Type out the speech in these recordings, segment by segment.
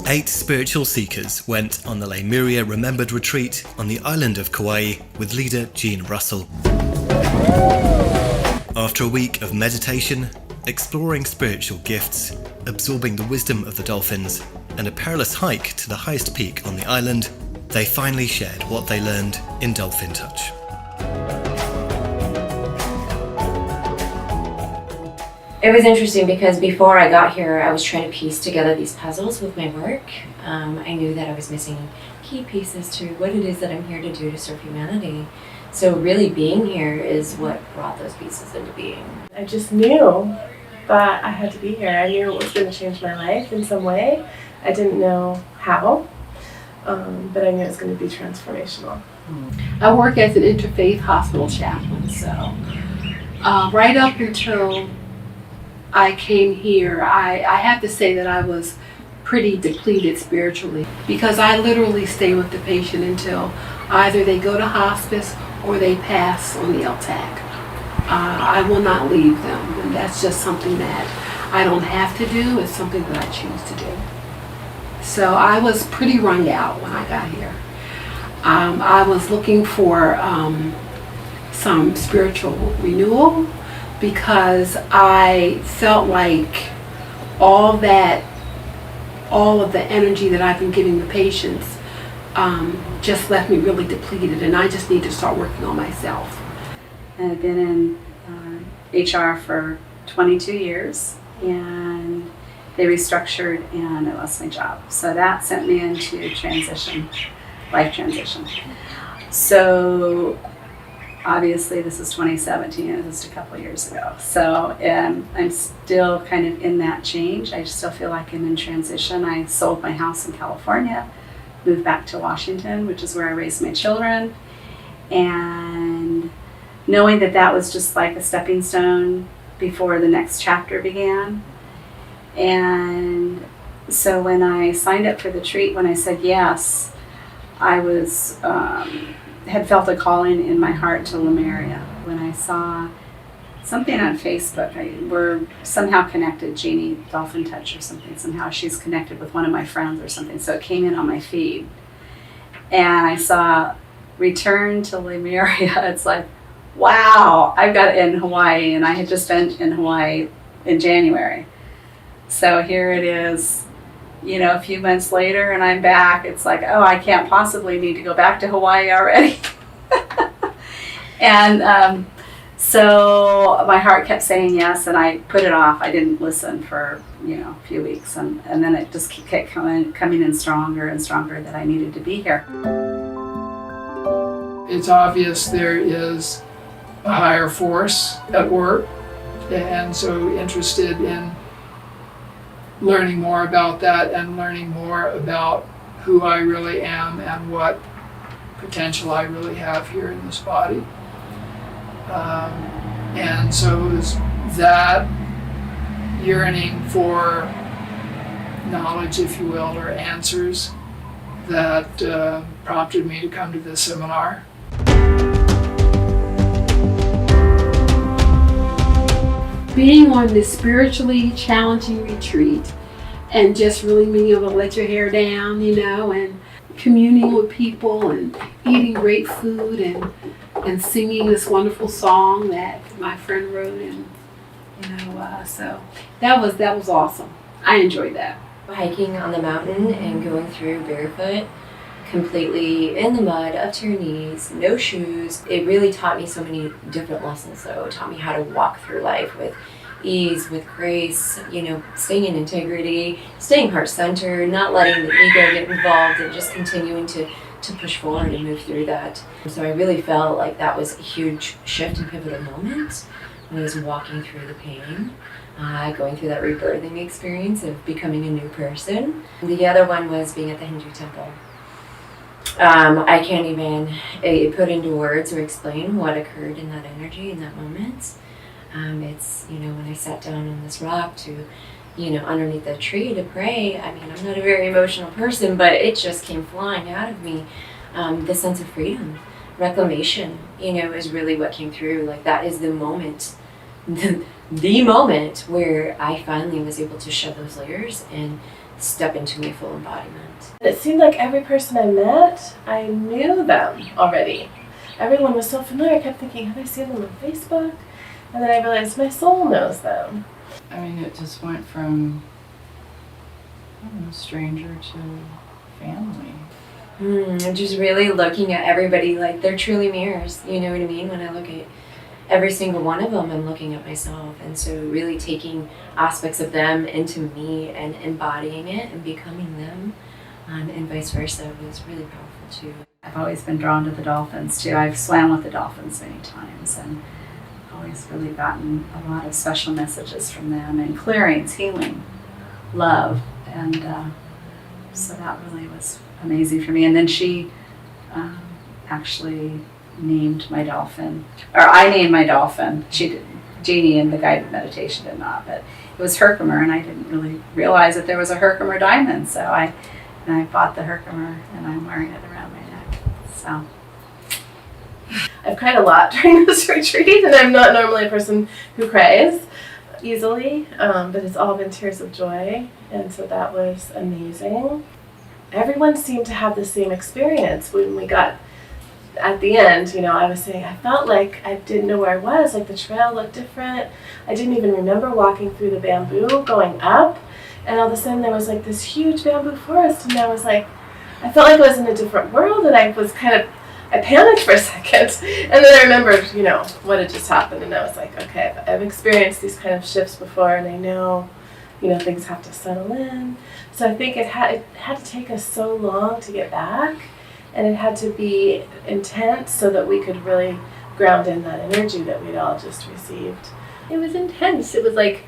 8 spiritual seekers went on the Lemuria Remembered retreat on the island of Kauai with leader Jeanne Russell. After a week of meditation, exploring spiritual gifts, absorbing the wisdom of the dolphins, and a perilous hike to the highest peak on the island, they finally shared what they learned in Dolphin Touch. It was interesting because before I got here, I was trying to piece together these puzzles with my work. I knew that I was missing key pieces to what it is that I'm here to do to serve humanity. So really being here is what brought those pieces into being. I just knew that I had to be here. I knew it was going to change my life in some way. I didn't know how, but I knew it was going to be transformational. I work as an interfaith hospital chaplain, so right up until I came here, I have to say that I was pretty depleted spiritually, because I literally stay with the patient until either they go to hospice or they pass on the LTAC. I will not leave them, and that's just something that I don't have to do. It's something that I choose to do. So I was pretty wrung out when I got here. I was looking for some spiritual renewal, because I felt like all of the energy that I've been giving the patients just left me really depleted, and I just need to start working on myself. I've been in HR for 22 years, and they restructured and I lost my job. So that sent me into life transition. So obviously this is 2017, it was just a couple of years ago. So I'm still kind of in that change. I still feel like I'm in transition. I sold my house in California, moved back to Washington, which is where I raised my children. And knowing that that was just like a stepping stone before the next chapter began. And so when I signed up for the retreat, when I said yes, I was had felt a calling in my heart to Lumaria. When I saw something on Facebook, we're somehow connected, Jeanne, Dolphin Touch or something. Somehow she's connected with one of my friends or something. So it came in on my feed. And I saw Return to Lemuria. It's like, wow, I've got it in Hawaii, and I had just been in Hawaii in January. So here it is, a few months later, and I'm back. It's like, oh, I can't possibly need to go back to Hawaii already. And so my heart kept saying yes, and I put it off. I didn't listen for a few weeks, and then it just kept coming in stronger and stronger that I needed to be here. It's obvious there is a higher force at work, and so interested in learning more about that and learning more about who I really am and what potential I really have here in this body. And so it was that yearning for knowledge, if you will, or answers that prompted me to come to this seminar. Being on this spiritually challenging retreat and just really being able to let your hair down, and communing with people and eating great food and singing this wonderful song that my friend wrote, and so that was awesome. I enjoyed that. Hiking on the mountain and going through barefoot, completely in the mud up to your knees, no shoes. It really taught me so many different lessons, though. It taught me how to walk through life with ease, with grace, staying in integrity, staying heart-centered, not letting the ego get involved, and just continuing to push forward and move through that. So I really felt like that was a huge shift and pivotal moment when I was walking through the pain, going through that rebirthing experience of becoming a new person. The other one was being at the Hindu temple. I can't even put into words or explain what occurred in that energy in that moment. It's, when I sat down on this rock to, underneath the tree to pray, I'm not a very emotional person, but it just came flying out of me. The sense of freedom, reclamation, is really what came through. Like, that is the moment, the moment where I finally was able to shed those layers and step into my full embodiment. It seemed like every person I met, I knew them already. Everyone was so familiar. I kept thinking, have I seen them on Facebook? And then I realized my soul knows them. I mean, it just went from, I don't know, stranger to family. I'm just really looking at everybody like they're truly mirrors. You know what I mean? When I look at every single one of them, I'm looking at myself. And so really taking aspects of them into me and embodying it and becoming them, and vice versa, was really powerful too. I've always been drawn to the dolphins too. I've swam with the dolphins many times and always really gotten a lot of special messages from them, and clearings, healing, love, and so that really was amazing for me. And then she actually named my dolphin, or I named my dolphin. She did. Jeannie in the guided meditation did not, but it was Herkimer, and I didn't really realize that there was a Herkimer diamond. So I bought the Herkimer, and I'm wearing it around my neck. So I've cried a lot during this retreat, and I'm not normally a person who cries easily, but it's all been tears of joy, and so that was amazing. Everyone seemed to have the same experience when we got at the end. You know, I was saying I felt like I didn't know where I was, like the trail looked different. I didn't even remember walking through the bamboo going up, and all of a sudden there was like this huge bamboo forest, and I was like, I felt like I was in a different world, and I panicked for a second, and then I remembered, you know, what had just happened, and I was like, okay, I've experienced these kind of shifts before, and I know, you know, things have to settle in. So I think it had to take us so long to get back, and it had to be intense so that we could really ground in that energy that we'd all just received. It was intense. It was like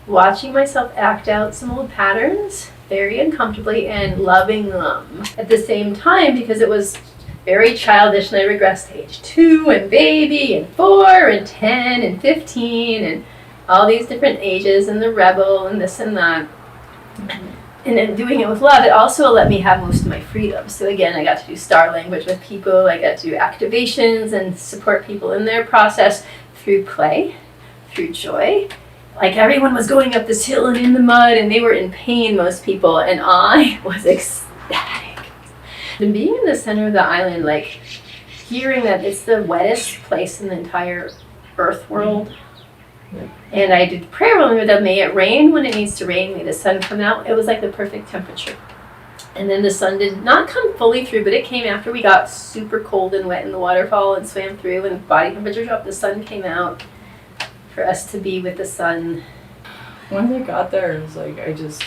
watching myself act out some old patterns very uncomfortably and loving them at the same time, because it was very childish, and I regressed to age 2 and baby and 4 and 10 and 15 and all these different ages and the rebel and this and that. And then doing it with love, it also let me have most of my freedom. So again, I got to do star language with people. I got to do activations and support people in their process through play, through joy. Like everyone was going up this hill and in the mud, and they were in pain, most people, and I was ecstatic. And being in the center of the island, like hearing that it's the wettest place in the entire earth world. And I did prayer with them, may it rain when it needs to rain, may the sun come out. It was like the perfect temperature. And then the sun did not come fully through, but it came after we got super cold and wet in the waterfall and swam through, and body temperature dropped, the sun came out for us to be with the sun. Once I got there, it was like I just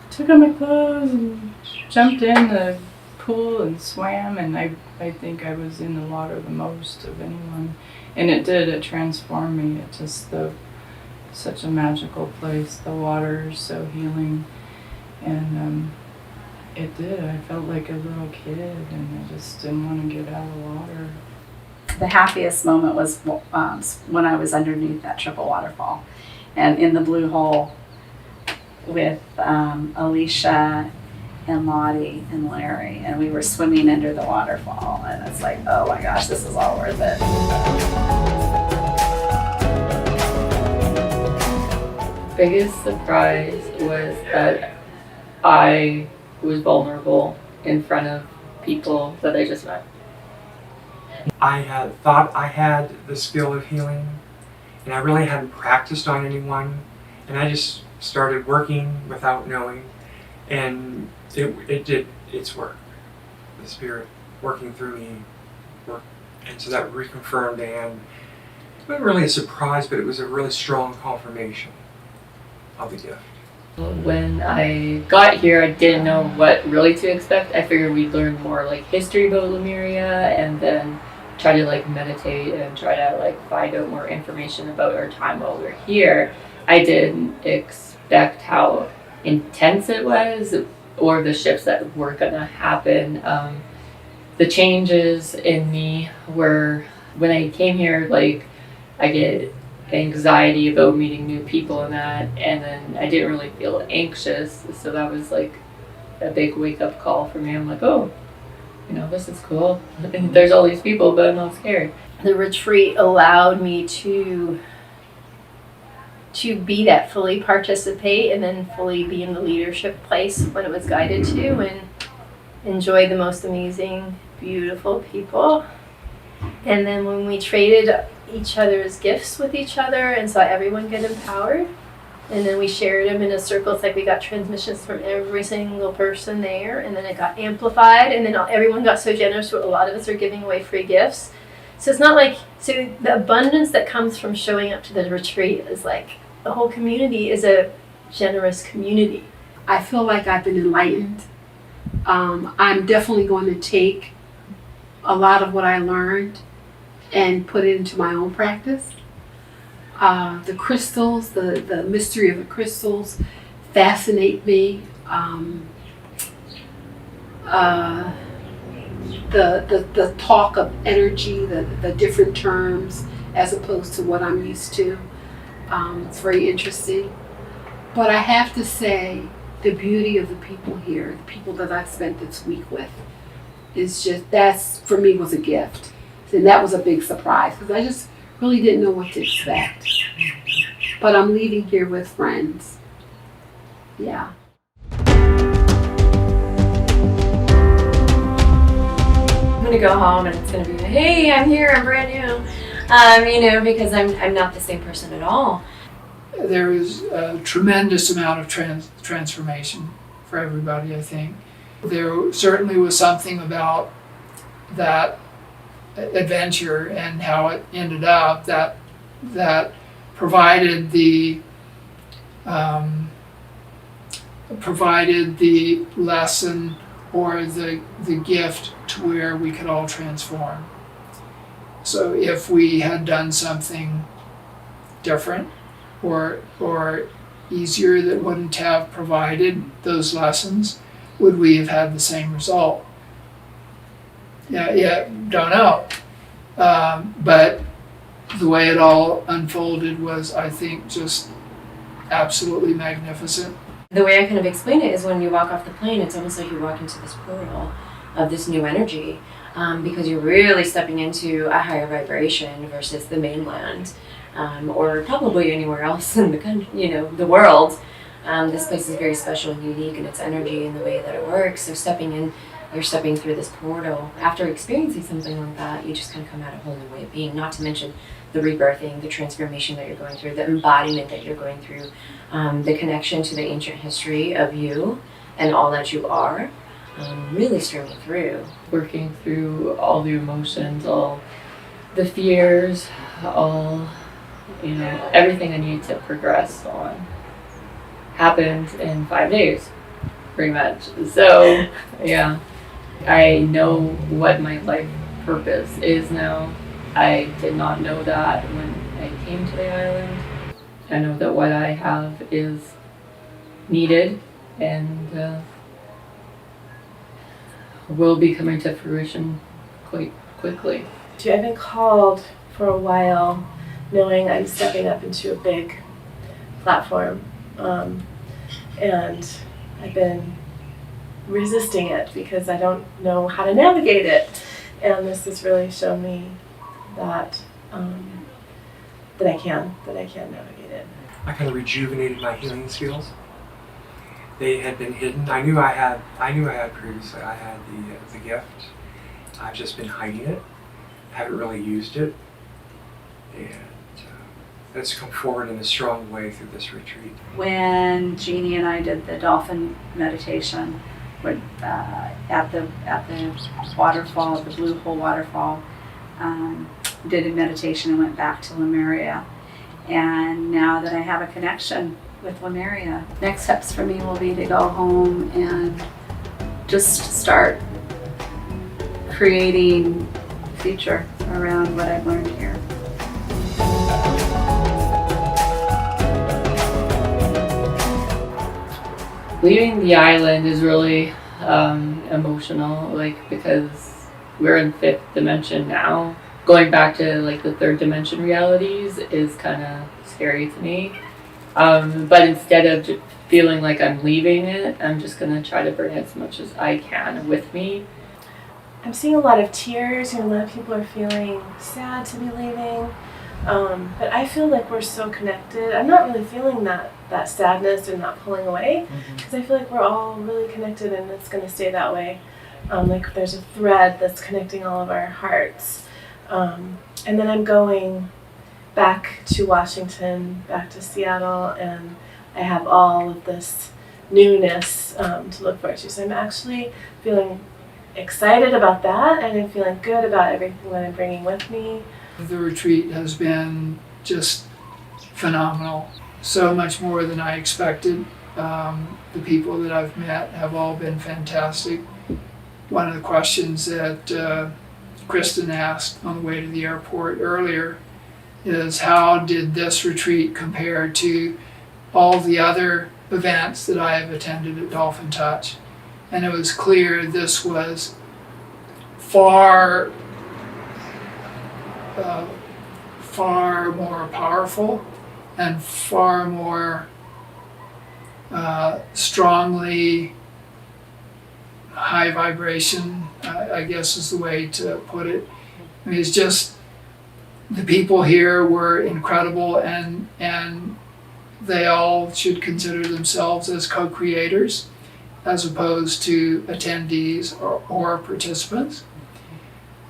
took on my clothes and jumped in the pool and swam, and I think I was in the water the most of anyone. And it transformed me. It's just such a magical place. The water is so healing, and it did. I felt like a little kid, and I just didn't want to get out of the water. the happiest moment was when I was underneath that triple waterfall and in the blue hole with Alicia and Lottie and Larry, and we were swimming under the waterfall, and it's like, oh my gosh, this is all worth it. Biggest surprise was that I was vulnerable in front of people that I just met. I had thought I had the skill of healing, and I really hadn't practiced on anyone, and I just started working without knowing, and it did its work. The Spirit working through me worked, and so that reconfirmed, and it wasn't really a surprise, but it was a really strong confirmation of the gift. When I got here, I didn't know what really to expect. I figured we'd learn more like history about Lemuria and then try to like meditate and try to like find out more information about our time while we were here. I didn't expect how intense it was or the shifts that were gonna happen. The changes in me were, when I came here, like I get anxiety about meeting new people and that, and then I didn't really feel anxious, so that was like a big wake-up call for me. I'm like, oh, you know, this is cool. There's all these people, but I'm not scared. The retreat allowed me to to be that, fully participate, and then fully be in the leadership place when it was guided to, and enjoy the most amazing, beautiful people. And then when we traded each other's gifts with each other and saw everyone get empowered, and then we shared them in a circle. It's like we got transmissions from every single person there, and then it got amplified, and then everyone got so generous. A lot of us are giving away free gifts. So it's not like, so the abundance that comes from showing up to the retreat is like, the whole community is a generous community. I feel like I've been enlightened. I'm definitely going to take a lot of what I learned and put it into my own practice. The crystals, the mystery of the crystals fascinate me. The talk of energy, the different terms as opposed to what I'm used to. It's very interesting. But I have to say, the beauty of the people here, the people that I've spent this week with, is just, that's, for me, was a gift. And that was a big surprise because I just really didn't know what to expect. But I'm leaving here with friends. Yeah. I'm gonna go home and it's gonna be, hey, I'm here, I'm brand new. Because I'm not the same person at all. There is a tremendous amount of transformation for everybody, I think. There certainly was something about that adventure and how it ended up that provided the lesson or the gift to where we could all transform. So if we had done something different or easier that wouldn't have provided those lessons, would we have had the same result? Yeah, don't know. But the way it all unfolded was, I think, just absolutely magnificent. The way I kind of explain it is when you walk off the plane, it's almost like you walk into this portal of this new energy, because you're really stepping into a higher vibration versus the mainland, or probably anywhere else in the country, the world. This place is very special and unique in its energy and the way that it works. So you're stepping through this portal. After experiencing something like that, you just kind of come out a whole new way of being, not to mention the rebirthing, the transformation that you're going through, the embodiment that you're going through, the connection to the ancient history of you and all that you are, really streaming through. Working through all the emotions, all the fears, all, everything I need to progress on happened in 5 days, pretty much. So, yeah, I know what my life purpose is now. I did not know that when I came to the island. I know that what I have is needed and will be coming to fruition quite quickly. I've been called for a while, knowing I'm stepping up into a big platform, and I've been resisting it because I don't know how to navigate it. And this has really shown me that that I can navigate it. I kind of rejuvenated my healing skills. They had been hidden. I knew I had previously. I had the gift. I've just been hiding it. Haven't really used it, and it's come forward in a strong way through this retreat. When Jeannie and I did the dolphin meditation at the waterfall, the Blue Hole waterfall, did a meditation and went back to Lemuria. And now that I have a connection with Lumaria, next steps for me will be to go home and just start creating a future around what I've learned here. Leaving the island is really emotional, because we're in 5th dimension now. Going back to the 3rd dimension realities is kind of scary to me. But instead of just feeling like I'm leaving it, I'm just going to try to bring as much as I can with me. I'm seeing a lot of tears, a lot of people are feeling sad to be leaving. But I feel like we're so connected. I'm not really feeling that sadness and not pulling away, because I feel like we're all really connected, and it's going to stay that way. Like there's a thread that's connecting all of our hearts. And then I'm going back to Washington, back to Seattle, and I have all of this newness to look forward to. So I'm actually feeling excited about that, and I'm feeling good about everything that I'm bringing with me. The retreat has been just phenomenal. So much more than I expected. The people that I've met have all been fantastic. One of the questions that Kristen asked on the way to the airport earlier is, how did this retreat compare to all the other events that I have attended at Dolphin Touch? And it was clear this was far more powerful and far more strongly high vibration, I guess is the way to put it. I mean, it's just, the people here were incredible, and they all should consider themselves as co-creators as opposed to attendees or participants.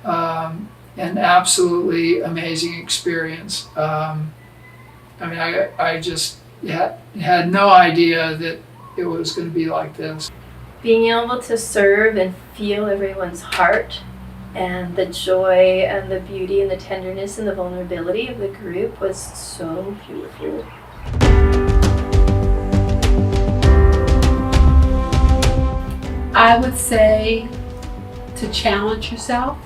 An absolutely amazing experience. I mean, I just had no idea that it was going to be like this. Being able to serve and feel everyone's heart and the joy and the beauty and the tenderness and the vulnerability of the group was so beautiful. I would say to challenge yourself,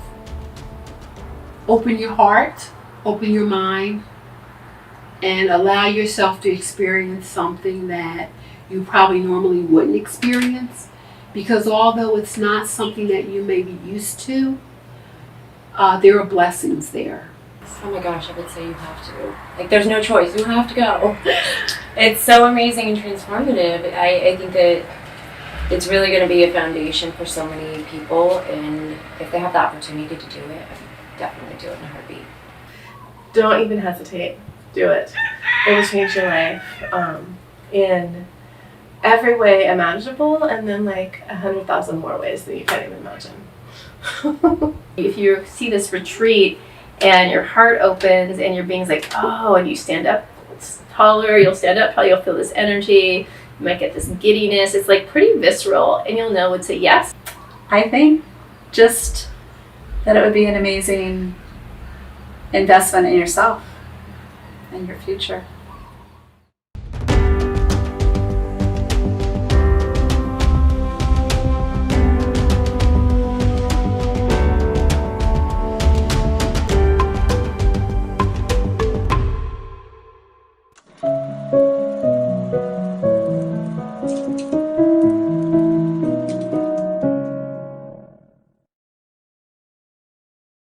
open your heart, open your mind, and allow yourself to experience something that you probably normally wouldn't experience. Because although it's not something that you may be used to, there are blessings there. Oh my gosh, I would say you have to. Like, there's no choice. You have to go. It's so amazing and transformative. I think that it's really going to be a foundation for so many people, and if they have the opportunity to do it, I would definitely do it in a heartbeat. Don't even hesitate. Do it. It will change your life in every way imaginable, and then like 100,000 more ways that you can't even imagine. If you see this retreat and your heart opens and your being's like, oh, and you stand up taller, you'll stand up taller, you'll feel this energy, you might get this giddiness. It's like pretty visceral, and you'll know it's a yes. I think just that it would be an amazing investment in yourself and your future.